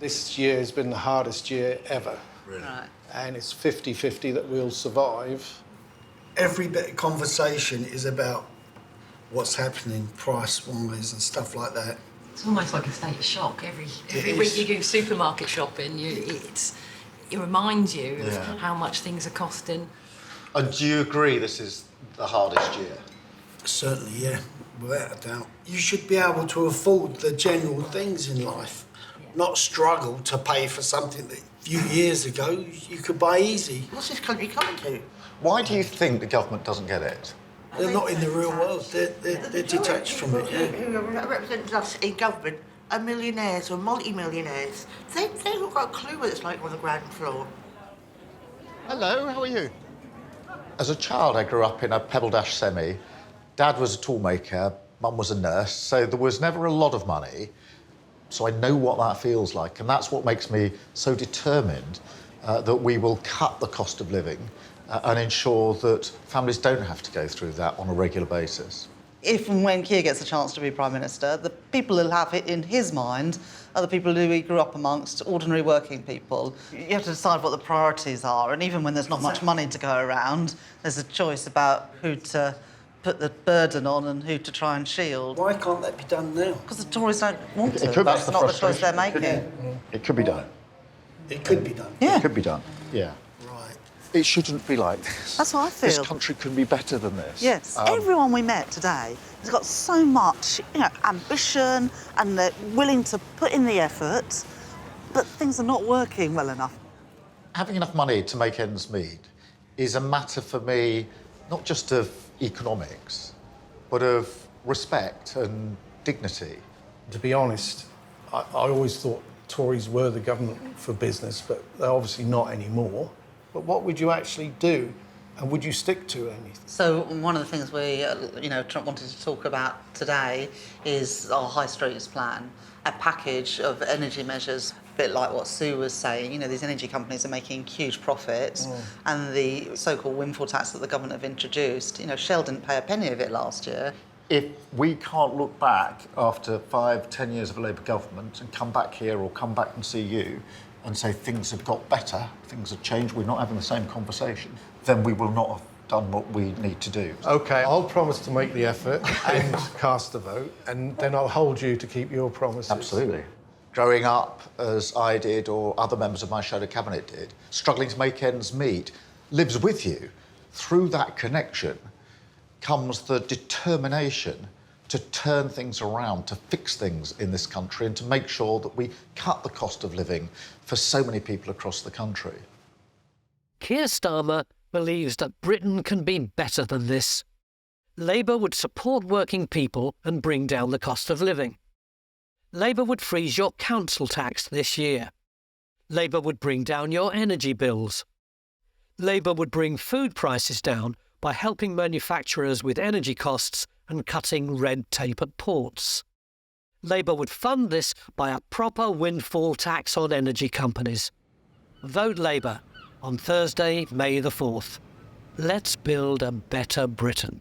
This year has been the hardest year ever. Really? Right. And it's 50-50 that we'll survive. Every bit of conversation is about what's happening price-wise and stuff like that. It's almost like a state of shock. Every It week is. you go supermarket shopping, it reminds you of Yeah. how much things are costing. And do you agree this is the hardest year? Certainly, yeah, without a doubt. You should be able to afford the general things in life, not struggle to pay for something that a few years ago you could buy easy. What's this country coming to? Why do you think the government doesn't get it? They're not in the real world. They're detached from it, yeah. Who represents us in government are millionaires or multi-millionaires. They've not got a clue what it's like on the ground floor. Hello, how are you? As a child, I grew up in a Pebble Dash semi. Dad was a toolmaker, Mum was a nurse, so there was never a lot of money. So I know what that feels like, and that's what makes me so determined that we will cut the cost of living and ensure that families don't have to go through that on a regular basis. If and when Keir gets a chance to be Prime Minister, the people who'll have it in his mind are the people who he grew up amongst, ordinary working people. You have to decide what the priorities are, and even when there's not much money to go around, there's a choice about who to put the burden on and who to try and shield. Why can't that be done now? Because the Tories don't want to. It could- That's that's the not the choice they're frustration. making. It could be done. It could be done. Yeah, It could be done, yeah. Right. It shouldn't be like this. that's what I feel. This country could be better than this. Yes, everyone we met today has got so much, ambition, and they're willing to put in the effort, but things are not working well enough. Having enough money to make ends meet is a matter for me, not just of economics, but of respect and dignity. To be honest, I always thought Tories were the government for business, but they're obviously not anymore. But what would you actually do, and would you stick to anything? So one of the things we, Trump wanted to talk about today is our High Streets plan, a package of energy measures, a bit like what Sue was saying. These energy companies are making huge profits, and the so-called windfall tax that the government have introduced, Shell didn't pay a penny of it last year. If we can't look back after 5-10 years of a Labour government and come back here or come back and see you and say things have got better, things have changed, we're not having the same conversation, then we will not have done what we need to do. OK, I'll promise to make the effort and cast the vote, and then I'll hold you to keep your promises. Absolutely. Growing up, as I did or other members of my shadow cabinet did, struggling to make ends meet, lives with you. Through that connection comes the determination to turn things around, to fix things in this country and to make sure that we cut the cost of living for so many people across the country. Keir Starmer believes that Britain can be better than this. Labour would support working people and bring down the cost of living. Labour would freeze your council tax this year. Labour would bring down your energy bills. Labour would bring food prices down by helping manufacturers with energy costs and cutting red tape at ports. Labour would fund this by a proper windfall tax on energy companies. Vote Labour on Thursday, May the 4th. Let's build a better Britain.